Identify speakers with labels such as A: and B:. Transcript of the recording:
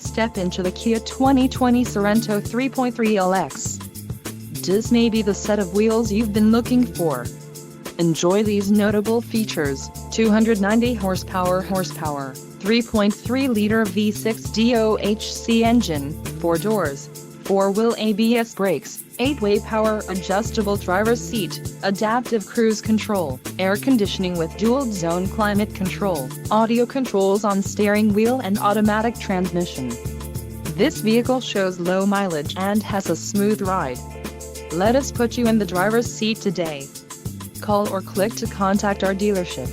A: Step into the Kia 2020 Sorento 3.3 LX. This may be the set of wheels you've been looking for. Enjoy these notable features: 290 horsepower, 3.3-liter V6 DOHC engine, 4 doors, 4-wheel ABS brakes, 8-way power adjustable driver's seat, adaptive cruise control, air conditioning with dual-zone climate control, audio controls on steering wheel and automatic transmission. This vehicle shows low mileage and has a smooth ride. Let us put you in the driver's seat today. Call or click to contact our dealership.